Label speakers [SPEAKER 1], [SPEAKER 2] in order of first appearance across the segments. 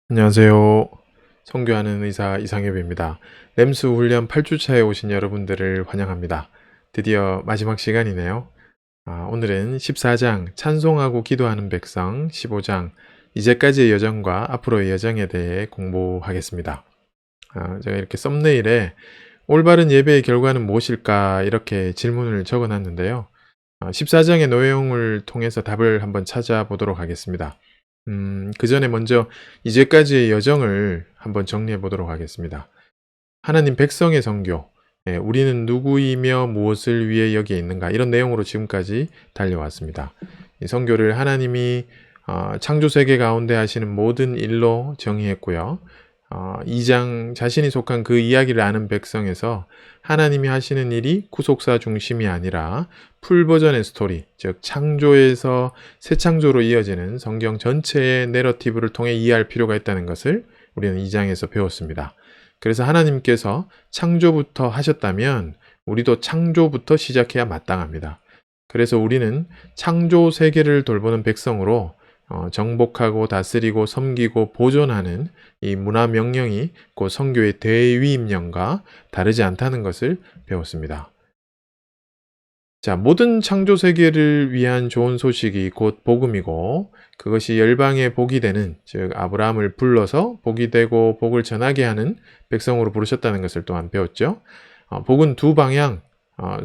[SPEAKER 1] 안녕하세요. 선교하는 의사 이상엽입니다. 램수 훈련 8주차에 오신 여러분들을 환영합니다. 드디어 마지막 시간이네요. 오늘은 14장 찬송하고 기도하는 백성, 15장 이제까지의 여정과 앞으로의 여정에 대해 공부하겠습니다. 제가 이렇게 썸네일에 올바른 예배의 결과는 무엇일까 이렇게 질문을 적어놨는데요. 14장의 내용을 통해서 답을 한번 찾아보도록 하겠습니다. 그 전에 먼저 이제까지의 여정을 한번 정리해 보도록 하겠습니다. 하나님 백성의 선교, 우리는 누구이며 무엇을 위해 여기에 있는가 이런 내용으로 지금까지 달려왔습니다. 이 선교를 하나님이 창조 세계 가운데 하시는 모든 일로 정의했고요. 2장 자신이 속한 그 이야기를 아는 백성에서 하나님이 하시는 일이 구속사 중심이 아니라 풀버전의 스토리, 즉 창조에서 새 창조로 이어지는 성경 전체의 내러티브를 통해 이해할 필요가 있다는 것을 우리는 2장에서 배웠습니다. 그래서 하나님께서 창조부터 하셨다면 우리도 창조부터 시작해야 마땅합니다. 그래서 우리는 창조 세계를 돌보는 백성으로 정복하고 다스리고 섬기고 보존하는 이 문화 명령이 곧 선교의 대위임령과 다르지 않다는 것을 배웠습니다. 자, 모든 창조 세계를 위한 좋은 소식이 곧 복음이고 그것이 열방의 복이 되는, 즉 아브라함을 불러서 복이 되고 복을 전하게 하는 백성으로 부르셨다는 것을 또한 배웠죠. 복은 두 방향,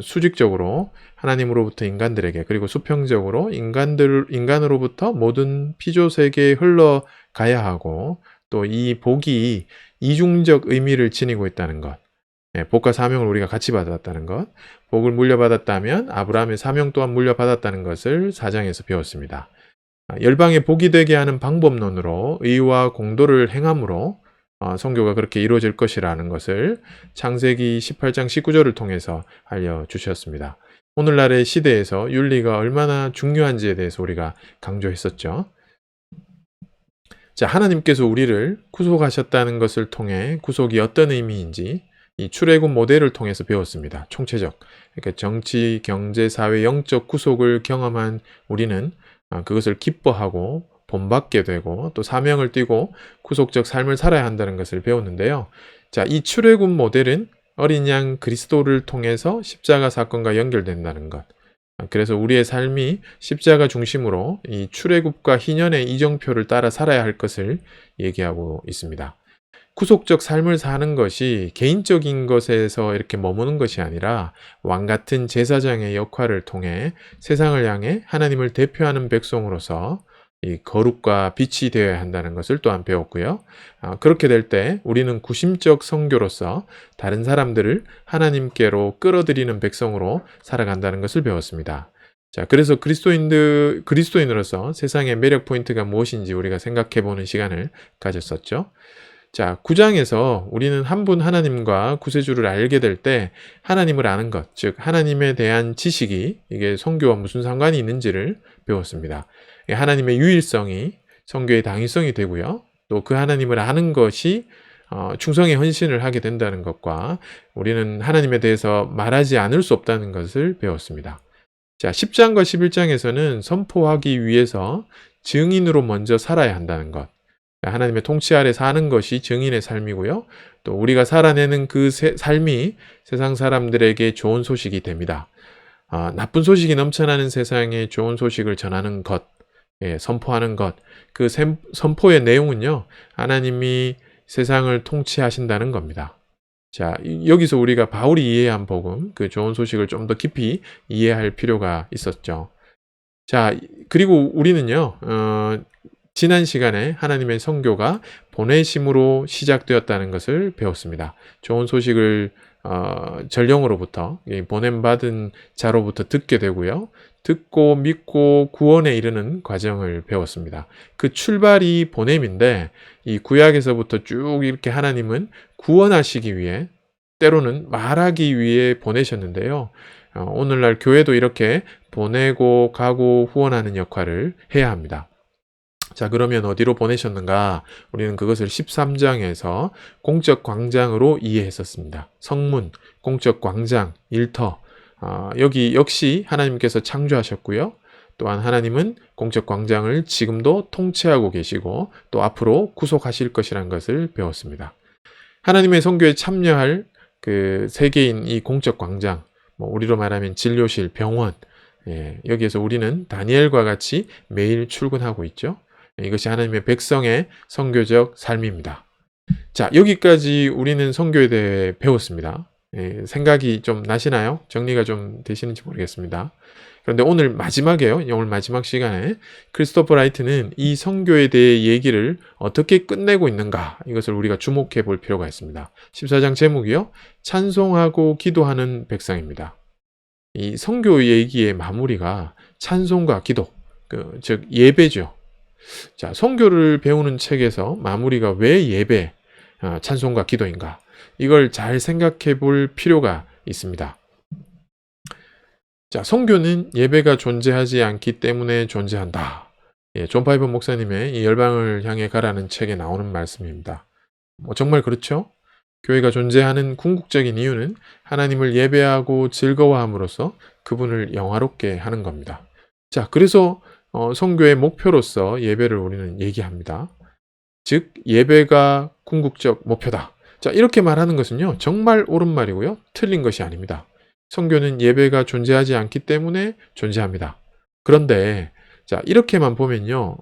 [SPEAKER 1] 수직적으로 하나님으로부터 인간들에게, 그리고 수평적으로 인간으로부터 모든 피조 세계에 흘러가야 하고, 또 이 복이 이중적 의미를 지니고 있다는 것, 복과 사명을 우리가 같이 받았다는 것, 복을 물려받았다면 아브라함의 사명 또한 물려받았다는 것을 4장에서 배웠습니다. 열방의 복이 되게 하는 방법론으로 의와 공도를 행함으로 선교가 그렇게 이루어질 것이라는 것을 창세기 18장 19절을 통해서 알려주셨습니다. 오늘날의 시대에서 윤리가 얼마나 중요한지에 대해서 우리가 강조했었죠. 자, 하나님께서 우리를 구속하셨다는 것을 통해 구속이 어떤 의미인지 이 출애굽 모델을 통해서 배웠습니다. 총체적, 그러니까 정치, 경제, 사회, 영적 구속을 경험한 우리는 그것을 기뻐하고 본받게 되고 또 사명을 띠고 구속적 삶을 살아야 한다는 것을 배웠는데요. 자, 이 출애굽 모델은 어린 양 그리스도를 통해서 십자가 사건과 연결된다는 것. 그래서 우리의 삶이 십자가 중심으로 이 출애굽과 희년의 이정표를 따라 살아야 할 것을 얘기하고 있습니다. 구속적 삶을 사는 것이 개인적인 것에서 이렇게 머무는 것이 아니라 왕 같은 제사장의 역할을 통해 세상을 향해 하나님을 대표하는 백성으로서 이 거룩과 빛이 되어야 한다는 것을 또한 배웠고요. 그렇게 될 때 우리는 구심적 선교로서 다른 사람들을 하나님께로 끌어들이는 백성으로 살아간다는 것을 배웠습니다. 자, 그래서 그리스도인으로서 세상의 매력 포인트가 무엇인지 우리가 생각해 보는 시간을 가졌었죠. 자, 9장에서 우리는 한 분 하나님과 구세주를 알게 될 때 하나님을 아는 것, 즉 하나님에 대한 지식이 이게 선교와 무슨 상관이 있는지를 배웠습니다. 하나님의 유일성이 선교의 당위성이 되고요. 또 그 하나님을 아는 것이 충성의 헌신을 하게 된다는 것과 우리는 하나님에 대해서 말하지 않을 수 없다는 것을 배웠습니다. 자, 10장과 11장에서는 선포하기 위해서 증인으로 먼저 살아야 한다는 것. 하나님의 통치 아래 사는 것이 증인의 삶이고요. 또 우리가 살아내는 그 삶이 세상 사람들에게 좋은 소식이 됩니다. 나쁜 소식이 넘쳐나는 세상에 좋은 소식을 전하는 것, 선포하는 것, 그 선포의 내용은요, 하나님이 세상을 통치하신다는 겁니다. 자, 여기서 우리가 바울이 이해한 복음, 그 좋은 소식을 좀 더 깊이 이해할 필요가 있었죠. 자, 그리고 우리는요, 지난 시간에 하나님의 선교가 보내심으로 시작되었다는 것을 배웠습니다. 좋은 소식을 전령으로부터 보냄받은 자로부터 듣게 되고요. 듣고 믿고 구원에 이르는 과정을 배웠습니다. 그 출발이 보냄인데 이 구약에서부터 쭉 이렇게 하나님은 구원하시기 위해 때로는 말하기 위해 보내셨는데요. 오늘날 교회도 이렇게 보내고 가고 후원하는 역할을 해야 합니다. 자, 그러면 어디로 보내셨는가? 우리는 그것을 13장에서 공적 광장으로 이해했었습니다. 성문, 공적 광장, 일터. 여기 역시 하나님께서 창조하셨고요. 또한 하나님은 공적 광장을 지금도 통치하고 계시고 또 앞으로 구속하실 것이라는 것을 배웠습니다. 하나님의 선교에 참여할 그 세계인 이 공적 광장, 우리로 말하면 진료실, 병원, 여기에서 우리는 다니엘과 같이 매일 출근하고 있죠. 이것이 하나님의 백성의 선교적 삶입니다. 자, 여기까지 우리는 선교에 대해 배웠습니다. 생각이 좀 나시나요? 정리가 좀 되시는지 모르겠습니다. 그런데 오늘 마지막에요. 오늘 마지막 시간에 크리스토퍼 라이트는 이 선교에 대해 얘기를 어떻게 끝내고 있는가, 이것을 우리가 주목해 볼 필요가 있습니다. 14장 제목이요, 찬송하고 기도하는 백성입니다. 이 선교 얘기의 마무리가 찬송과 기도, 즉 예배죠. 자, 선교를 배우는 책에서 마무리가 왜 예배, 찬송과 기도인가, 이걸 잘 생각해 볼 필요가 있습니다. 자, 선교는 예배가 존재하지 않기 때문에 존재한다. 존 파이버 목사님의 이 열방을 향해 가라는 책에 나오는 말씀입니다. 정말 그렇죠? 교회가 존재하는 궁극적인 이유는 하나님을 예배하고 즐거워함으로써 그분을 영화롭게 하는 겁니다. 자, 그래서 선교의 목표로서 예배를 우리는 얘기합니다. 즉, 예배가 궁극적 목표다. 자, 이렇게 말하는 것은요, 정말 옳은 말이고요, 틀린 것이 아닙니다. 선교는 예배가 존재하지 않기 때문에 존재합니다. 그런데 자, 이렇게만 보면요,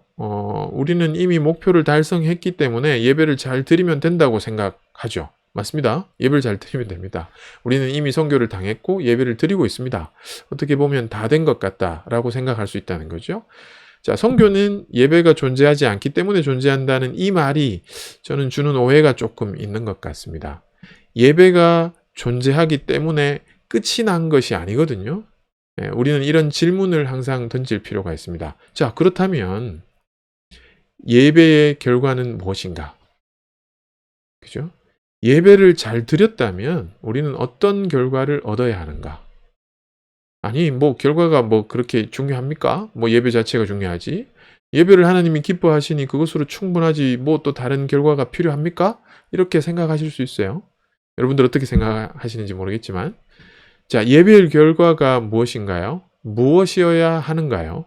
[SPEAKER 1] 우리는 이미 목표를 달성했기 때문에 예배를 잘 드리면 된다고 생각하죠. 맞습니다. 예배를 잘 드리면 됩니다. 우리는 이미 선교를 당했고 예배를 드리고 있습니다. 어떻게 보면 다 된 것 같다라고 생각할 수 있다는 거죠. 자, 선교는 예배가 존재하지 않기 때문에 존재한다는 이 말이 저는 주는 오해가 조금 있는 것 같습니다. 예배가 존재하기 때문에 끝이 난 것이 아니거든요. 우리는 이런 질문을 항상 던질 필요가 있습니다. 자, 그렇다면 예배의 결과는 무엇인가? 그죠? 예배를 잘 드렸다면 우리는 어떤 결과를 얻어야 하는가? 아니, 결과가 그렇게 중요합니까? 예배 자체가 중요하지. 예배를 하나님이 기뻐하시니 그것으로 충분하지, 또 다른 결과가 필요합니까? 이렇게 생각하실 수 있어요. 여러분들 어떻게 생각하시는지 모르겠지만, 자, 예배의 결과가 무엇인가요? 무엇이어야 하는가요?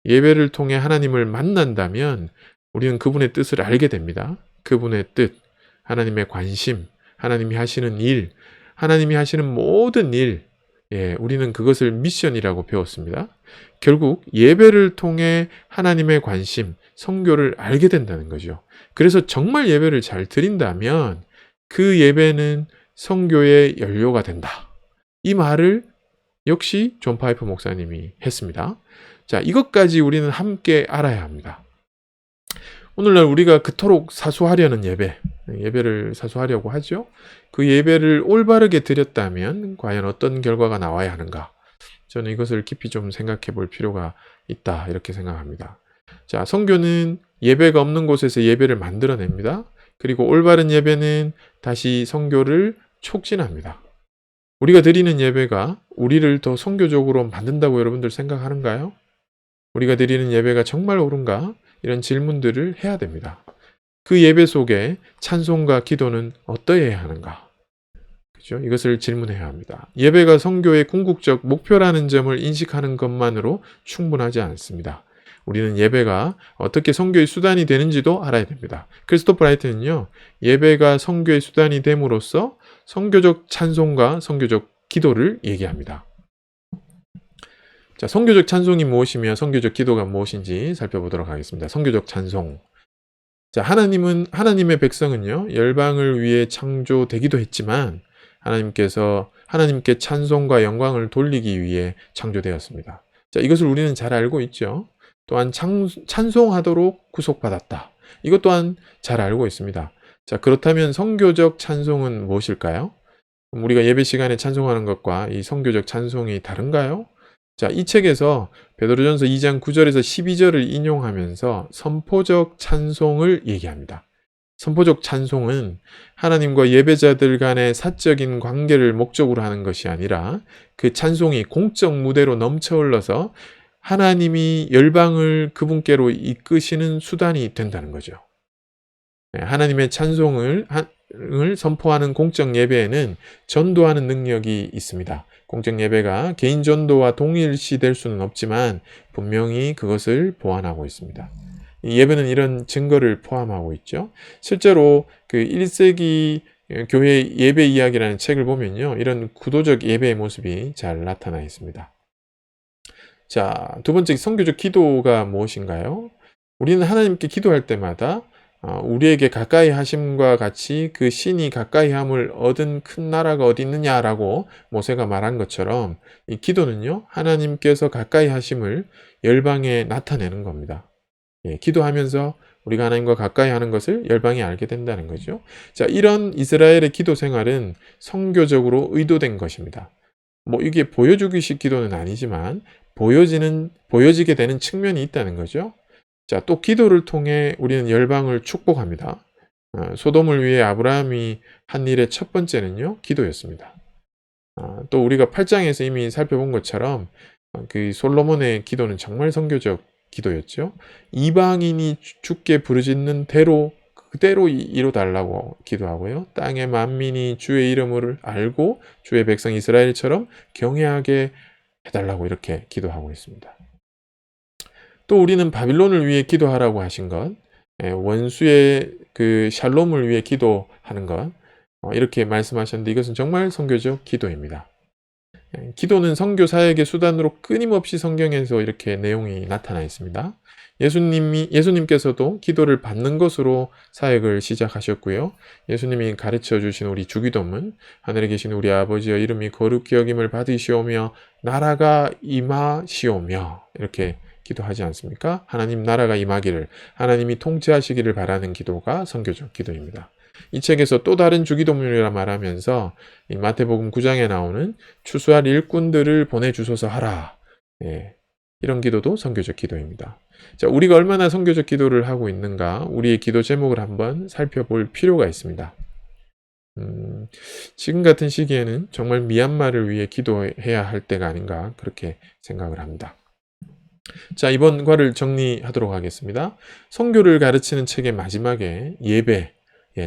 [SPEAKER 1] 예배를 통해 하나님을 만난다면 우리는 그분의 뜻을 알게 됩니다. 그분의 뜻, 하나님의 관심, 하나님이 하시는 일, 하나님이 하시는 모든 일, 우리는 그것을 미션이라고 배웠습니다. 결국 예배를 통해 하나님의 관심, 선교를 알게 된다는 거죠. 그래서 정말 예배를 잘 드린다면 그 예배는 선교의 연료가 된다. 이 말을 역시 존 파이퍼 목사님이 했습니다. 자, 이것까지 우리는 함께 알아야 합니다. 오늘날 우리가 그토록 사수하려는 예배를 사수하려고 하죠. 그 예배를 올바르게 드렸다면 과연 어떤 결과가 나와야 하는가? 저는 이것을 깊이 좀 생각해 볼 필요가 있다, 이렇게 생각합니다. 자, 선교는 예배가 없는 곳에서 예배를 만들어냅니다. 그리고 올바른 예배는 다시 선교를 촉진합니다. 우리가 드리는 예배가 우리를 더 선교적으로 만든다고 여러분들 생각하는가요? 우리가 드리는 예배가 정말 옳은가? 이런 질문들을 해야 됩니다. 그 예배 속에 찬송과 기도는 어떠해야 하는가? 그죠? 이것을 질문해야 합니다. 예배가 선교의 궁극적 목표라는 점을 인식하는 것만으로 충분하지 않습니다. 우리는 예배가 어떻게 선교의 수단이 되는지도 알아야 됩니다. 크리스토퍼 라이트는요, 예배가 선교의 수단이 됨으로써 선교적 찬송과 선교적 기도를 얘기합니다. 자, 선교적 찬송이 무엇이며 선교적 기도가 무엇인지 살펴보도록 하겠습니다. 선교적 찬송. 자, 하나님의 백성은요, 열방을 위해 창조되기도 했지만 하나님께 찬송과 영광을 돌리기 위해 창조되었습니다. 자, 이것을 우리는 잘 알고 있죠. 또한 찬송하도록 구속받았다. 이것 또한 잘 알고 있습니다. 자, 그렇다면 선교적 찬송은 무엇일까요? 우리가 예배 시간에 찬송하는 것과 이 선교적 찬송이 다른가요? 자, 이 책에서 베드로전서 2장 9절에서 12절을 인용하면서 선포적 찬송을 얘기합니다. 선포적 찬송은 하나님과 예배자들 간의 사적인 관계를 목적으로 하는 것이 아니라 그 찬송이 공적 무대로 넘쳐 흘러서 하나님이 열방을 그분께로 이끄시는 수단이 된다는 거죠. 하나님의 찬송을 선포하는 공적 예배에는 전도하는 능력이 있습니다. 공적 예배가 개인 전도와 동일시될 수는 없지만 분명히 그것을 보완하고 있습니다. 이 예배는 이런 증거를 포함하고 있죠. 실제로 그 1세기 교회 예배 이야기라는 책을 보면요, 이런 구도적 예배의 모습이 잘 나타나 있습니다. 자, 두 번째, 선교적 기도가 무엇인가요? 우리는 하나님께 기도할 때마다 우리에게 가까이 하심과 같이 그 신이 가까이 함을 얻은 큰 나라가 어디 있느냐라고 모세가 말한 것처럼, 이 기도는요, 하나님께서 가까이 하심을 열방에 나타내는 겁니다. 예, 기도하면서 우리가 하나님과 가까이 하는 것을 열방이 알게 된다는 거죠. 자, 이런 이스라엘의 기도 생활은 선교적으로 의도된 것입니다. 뭐 이게 보여주기식 기도는 아니지만 보여지게 되는 측면이 있다는 거죠. 자, 또 기도를 통해 우리는 열방을 축복합니다. 소돔을 위해 아브라함이 한 일의 첫 번째는요, 기도였습니다. 또 우리가 8장에서 이미 살펴본 것처럼 그 솔로몬의 기도는 정말 선교적 기도였죠. 이방인이 주께 부르짖는 대로 그대로 이뤄달라고 기도하고요. 땅의 만민이 주의 이름을 알고 주의 백성 이스라엘처럼 경외하게 해달라고 이렇게 기도하고 있습니다. 또 우리는 바빌론을 위해 기도하라고 하신 것, 원수의 그 샬롬을 위해 기도하는 것, 이렇게 말씀하셨는데 이것은 정말 선교적 기도입니다. 기도는 선교 사역의 수단으로 끊임없이 성경에서 이렇게 내용이 나타나 있습니다. 예수님께서도 기도를 받는 것으로 사역을 시작하셨고요. 예수님이 가르쳐 주신 우리 주기도문, 하늘에 계신 우리 아버지여 이름이 거룩히 여김을 받으시오며 나라가 임하시오며, 이렇게 기도하지 않습니까? 하나님 나라가 임하기를, 하나님이 통치하시기를 바라는 기도가 선교적 기도입니다. 이 책에서 또 다른 주기도문이라 말하면서 이 마태복음 9장에 나오는 추수할 일꾼들을 보내주소서 하라, 이런 기도도 선교적 기도입니다. 자, 우리가 얼마나 선교적 기도를 하고 있는가, 우리의 기도 제목을 한번 살펴볼 필요가 있습니다. 지금 같은 시기에는 정말 미얀마를 위해 기도해야 할 때가 아닌가, 그렇게 생각을 합니다. 자, 이번 과를 정리하도록 하겠습니다. 선교를 가르치는 책의 마지막에 예배,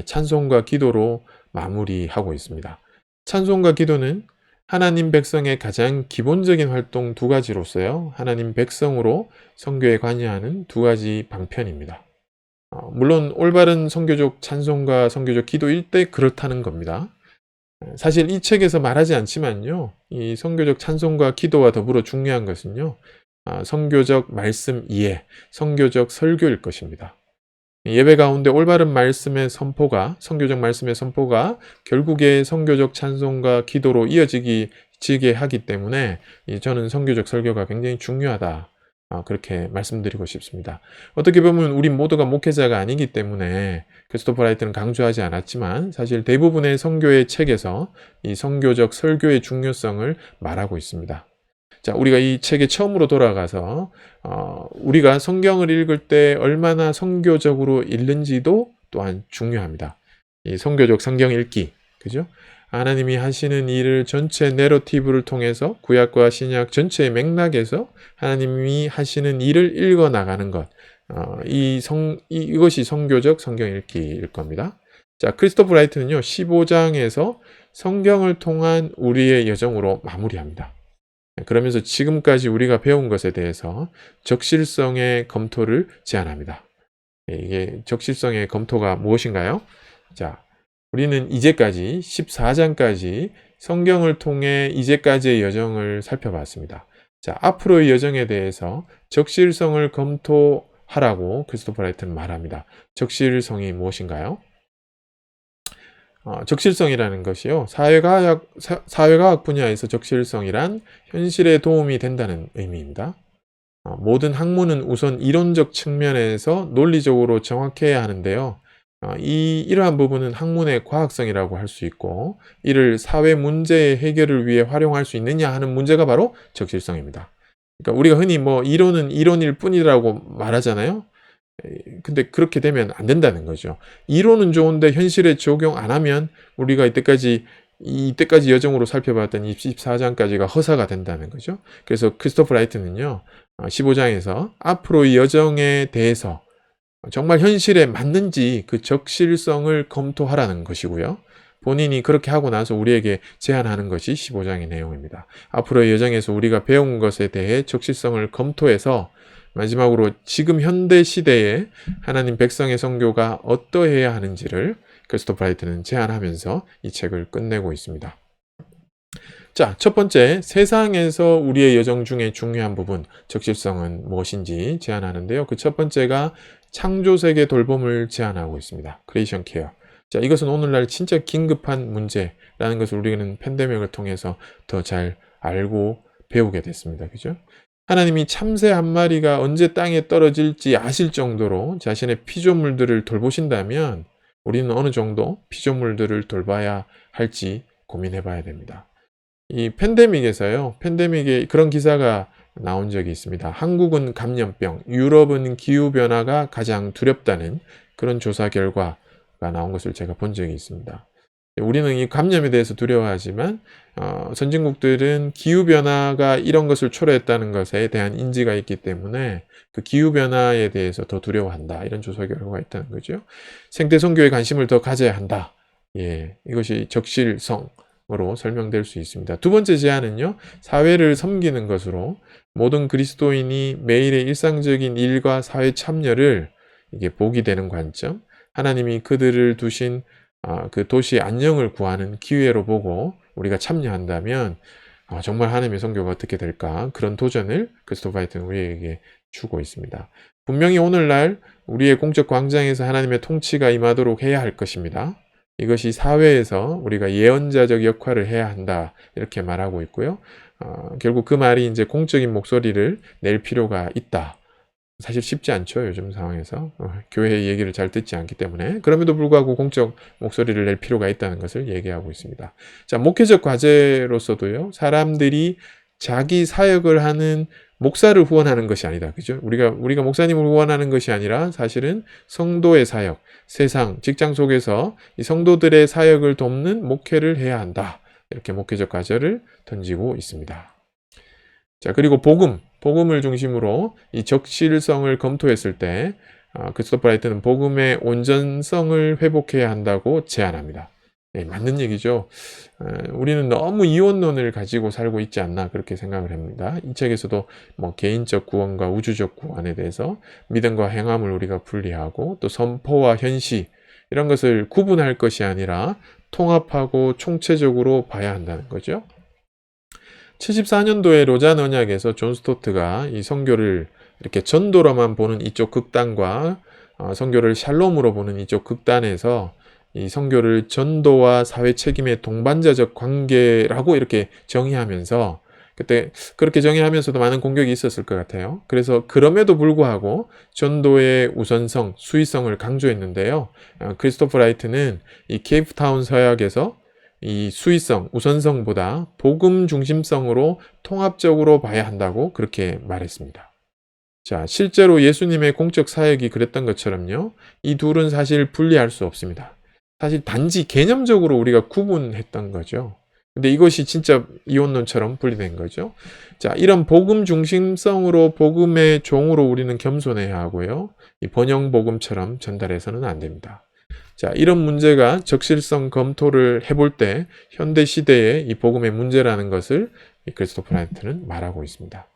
[SPEAKER 1] 찬송과 기도로 마무리하고 있습니다. 찬송과 기도는 하나님 백성의 가장 기본적인 활동 두 가지로서요, 하나님 백성으로 선교에 관여하는 두 가지 방편입니다. 물론 올바른 선교적 찬송과 선교적 기도일 때 그렇다는 겁니다. 사실 이 책에서 말하지 않지만요, 이 선교적 찬송과 기도와 더불어 중요한 것은요, 선교적 말씀 이해, 선교적 설교일 것입니다. 예배 가운데 올바른 말씀의 선포가, 선교적 말씀의 선포가 결국에 선교적 찬송과 기도로 이어지게 하기 때문에 저는 선교적 설교가 굉장히 중요하다, 그렇게 말씀드리고 싶습니다. 어떻게 보면 우리 모두가 목회자가 아니기 때문에 크리스토퍼 라이트는 강조하지 않았지만 사실 대부분의 선교의 책에서 이 선교적 설교의 중요성을 말하고 있습니다. 자, 우리가 이 책에 처음으로 돌아가서 우리가 성경을 읽을 때 얼마나 선교적으로 읽는지도 또한 중요합니다. 이 선교적 성경 읽기, 그죠? 하나님이 하시는 일을 전체 내러티브를 통해서 구약과 신약 전체의 맥락에서 하나님이 하시는 일을 읽어 나가는 것, 이것이 선교적 성경 읽기일 겁니다. 자, 크리스토프 라이트는요, 15장에서 성경을 통한 우리의 여정으로 마무리합니다. 그러면서 지금까지 우리가 배운 것에 대해서 적실성의 검토를 제안합니다. 이게 적실성의 검토가 무엇인가요? 자, 우리는 이제까지 14장까지 성경을 통해 이제까지의 여정을 살펴봤습니다. 자, 앞으로의 여정에 대해서 적실성을 검토하라고 크리스토퍼 라이트는 말합니다. 적실성이 무엇인가요? 적실성이라는 것이요, 사회과학 분야에서 적실성이란 현실에 도움이 된다는 의미입니다. 모든 학문은 우선 이론적 측면에서 논리적으로 정확해야 하는데요, 이러한 부분은 학문의 과학성이라고 할 수 있고, 이를 사회 문제의 해결을 위해 활용할 수 있느냐 하는 문제가 바로 적실성입니다. 그러니까 우리가 흔히 이론은 이론일 뿐이라고 말하잖아요. 근데 그렇게 되면 안 된다는 거죠. 이론은 좋은데 현실에 적용 안 하면 우리가 이때까지 여정으로 살펴봤던 24장까지가 허사가 된다는 거죠. 그래서 크리스토퍼 라이트는요, 15장에서 앞으로의 여정에 대해서 정말 현실에 맞는지 그 적실성을 검토하라는 것이고요. 본인이 그렇게 하고 나서 우리에게 제안하는 것이 15장의 내용입니다. 앞으로의 여정에서 우리가 배운 것에 대해 적실성을 검토해서 마지막으로 지금 현대 시대에 하나님 백성의 선교가 어떠해야 하는지를 크리스토퍼 라이트는 제안하면서 이 책을 끝내고 있습니다. 자, 첫 번째, 세상에서 우리의 여정 중에 중요한 부분, 적실성은 무엇인지 제안하는데요. 그 첫 번째가 창조세계 돌봄을 제안하고 있습니다. 크리에이션 케어. 자, 이것은 오늘날 진짜 긴급한 문제라는 것을 우리는 팬데믹을 통해서 더 잘 알고 배우게 됐습니다. 그죠? 하나님이 참새 한 마리가 언제 땅에 떨어질지 아실 정도로 자신의 피조물들을 돌보신다면 우리는 어느 정도 피조물들을 돌봐야 할지 고민해 봐야 됩니다. 이 팬데믹에 그런 기사가 나온 적이 있습니다. 한국은 감염병, 유럽은 기후변화가 가장 두렵다는 그런 조사 결과가 나온 것을 제가 본 적이 있습니다. 우리는 이 감염에 대해서 두려워하지만 선진국들은 기후변화가 이런 것을 초래했다는 것에 대한 인지가 있기 때문에 그 기후변화에 대해서 더 두려워한다. 이런 조사 결과가 있다는 거죠. 생태 선교에 관심을 더 가져야 한다. 예, 이것이 적실성으로 설명될 수 있습니다. 두 번째 제안은요, 사회를 섬기는 것으로 모든 그리스도인이 매일의 일상적인 일과 사회 참여를 이게 복이 되는 관점, 하나님이 그들을 두신 그 도시의 안녕을 구하는 기회로 보고 우리가 참여한다면 정말 하나님의 선교가 어떻게 될까? 그런 도전을 크리스토퍼 라이트는 우리에게 주고 있습니다. 분명히 오늘날 우리의 공적 광장에서 하나님의 통치가 임하도록 해야 할 것입니다. 이것이 사회에서 우리가 예언자적 역할을 해야 한다. 이렇게 말하고 있고요. 결국 그 말이 이제 공적인 목소리를 낼 필요가 있다. 사실 쉽지 않죠. 요즘 상황에서. 교회의 얘기를 잘 듣지 않기 때문에. 그럼에도 불구하고 공적 목소리를 낼 필요가 있다는 것을 얘기하고 있습니다. 자, 목회적 과제로서도요. 사람들이 자기 사역을 하는 목사를 후원하는 것이 아니다. 그죠? 우리가 목사님을 후원하는 것이 아니라 사실은 성도의 사역, 세상, 직장 속에서 이 성도들의 사역을 돕는 목회를 해야 한다. 이렇게 목회적 과제를 던지고 있습니다. 자, 그리고 복음을 중심으로 이 적실성을 검토했을 때 크리스토퍼 라이트는 복음의 온전성을 회복해야 한다고 제안합니다. 네, 맞는 얘기죠. 우리는 너무 이원론을 가지고 살고 있지 않나 그렇게 생각을 합니다. 이 책에서도 뭐 개인적 구원과 우주적 구원에 대해서 믿음과 행함을 우리가 분리하고 또 선포와 현시 이런 것을 구분할 것이 아니라 통합하고 총체적으로 봐야 한다는 거죠. 74년도에 로잔 언약에서 존 스토트가 이 선교를 이렇게 전도로만 보는 이쪽 극단과 선교를 샬롬으로 보는 이쪽 극단에서 이 선교를 전도와 사회 책임의 동반자적 관계라고 이렇게 정의하면서 그때 그렇게 정의하면서도 많은 공격이 있었을 것 같아요. 그래서 그럼에도 불구하고 전도의 우선성, 수위성을 강조했는데요. 크리스토퍼 라이트는 이 케이프타운 서약에서 이 수위성, 우선성보다 복음 중심성으로 통합적으로 봐야 한다고 그렇게 말했습니다. 자, 실제로 예수님의 공적 사역이 그랬던 것처럼요. 이 둘은 사실 분리할 수 없습니다. 사실 단지 개념적으로 우리가 구분했던 거죠. 근데 이것이 진짜 이원론처럼 분리된 거죠. 자, 이런 복음 중심성으로 복음의 종으로 우리는 겸손해야 하고요. 이 번영 복음처럼 전달해서는 안 됩니다. 자, 이런 문제가 적실성 검토를 해볼 때 현대 시대의 이 복음의 문제라는 것을 이 크리스토퍼 라이트는 말하고 있습니다.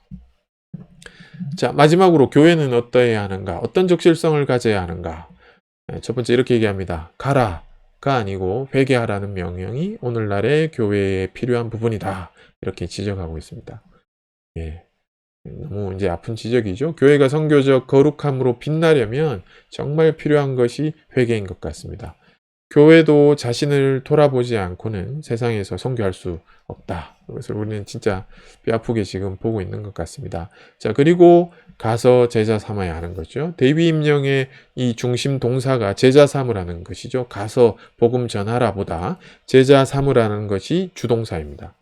[SPEAKER 1] 자, 마지막으로 교회는 어떠해야 하는가? 어떤 적실성을 가져야 하는가? 첫 번째 이렇게 얘기합니다. 가라가 아니고 회개하라는 명령이 오늘날의 교회에 필요한 부분이다. 이렇게 지적하고 있습니다. 예. 너무 이제 아픈 지적이죠. 교회가 선교적 거룩함으로 빛나려면 정말 필요한 것이 회개인 것 같습니다. 교회도 자신을 돌아보지 않고는 세상에서 선교할 수 없다. 그것을 우리는 진짜 뼈아프게 지금 보고 있는 것 같습니다. 자, 그리고 가서 제자 삼아야 하는 거죠. 대비 임령의 이 중심 동사가 제자 삼으라는 것이죠. 가서 복음 전하라 보다 제자 삼으라는 것이 주동사입니다.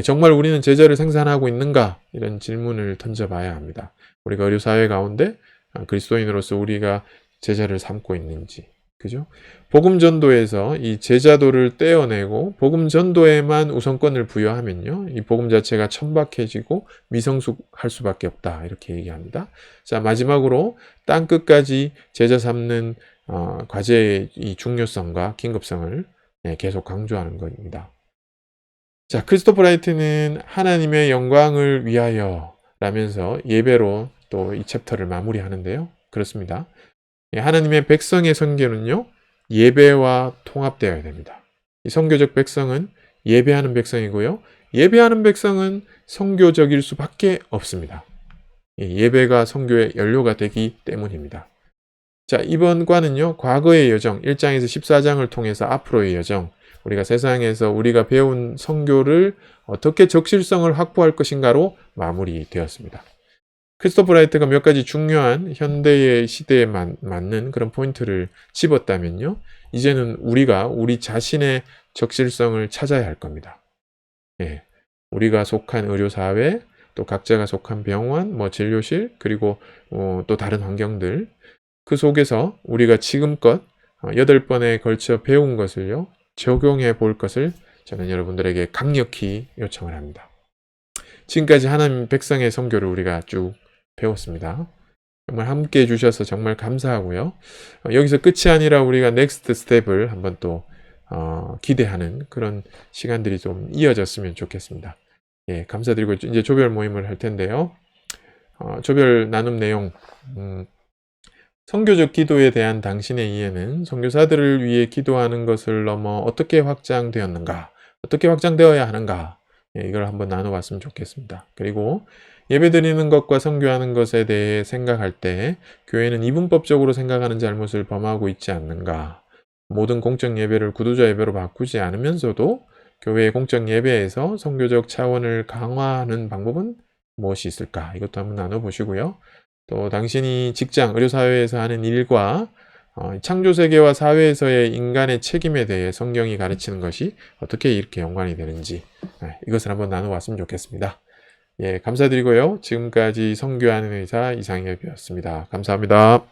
[SPEAKER 1] 정말 우리는 제자를 생산하고 있는가? 이런 질문을 던져봐야 합니다. 우리가 의료사회 가운데 그리스도인으로서 우리가 제자를 삼고 있는지. 그죠? 복음 전도에서 이 제자도를 떼어내고 복음 전도에만 우선권을 부여하면요. 이 복음 자체가 천박해지고 미성숙할 수밖에 없다. 이렇게 얘기합니다. 자, 마지막으로 땅 끝까지 제자 삼는 과제의 이 중요성과 긴급성을 계속 강조하는 겁니다. 자, 크리스토퍼 라이트는 하나님의 영광을 위하여 라면서 예배로 또 이 챕터를 마무리하는데요. 그렇습니다. 하나님의 백성의 선교는요, 예배와 통합되어야 됩니다. 이 선교적 백성은 예배하는 백성이고요. 예배하는 백성은 선교적일 수밖에 없습니다. 예배가 선교의 연료가 되기 때문입니다. 자, 이번 과는요, 과거의 여정, 1장에서 14장을 통해서 앞으로의 여정, 우리가 세상에서 우리가 배운 선교를 어떻게 적실성을 확보할 것인가로 마무리되었습니다. 크리스토퍼 라이트가 몇 가지 중요한 현대의 시대에 맞는 그런 포인트를 집었다면요, 이제는 우리가 우리 자신의 적실성을 찾아야 할 겁니다. 우리가 속한 의료사회, 또 각자가 속한 병원, 진료실, 그리고 또 다른 환경들, 그 속에서 우리가 지금껏 8번에 걸쳐 배운 것을요, 적용해 볼 것을 저는 여러분들에게 강력히 요청을 합니다. 지금까지 하나님 백성의 선교를 우리가 쭉 배웠습니다. 정말 함께 해주셔서 정말 감사하고요. 여기서 끝이 아니라 우리가 넥스트 스텝을 한번 또 기대하는 그런 시간들이 좀 이어졌으면 좋겠습니다. 감사드리고 이제 조별 모임을 할 텐데요. 조별 나눔 내용, 선교적 기도에 대한 당신의 이해는 선교사들을 위해 기도하는 것을 넘어 어떻게 확장되었는가, 어떻게 확장되어야 하는가, 이걸 한번 나눠봤으면 좋겠습니다. 그리고 예배드리는 것과 선교하는 것에 대해 생각할 때 교회는 이분법적으로 생각하는 잘못을 범하고 있지 않는가, 모든 공적 예배를 구두자 예배로 바꾸지 않으면서도 교회의 공적 예배에서 선교적 차원을 강화하는 방법은 무엇이 있을까, 이것도 한번 나눠보시고요. 또 당신이 직장, 의료사회에서 하는 일과 창조세계와 사회에서의 인간의 책임에 대해 성경이 가르치는 것이 어떻게 이렇게 연관이 되는지, 이것을 한번 나눠봤으면 좋겠습니다. 감사드리고요. 지금까지 선교하는 의사 이상엽이었습니다. 감사합니다.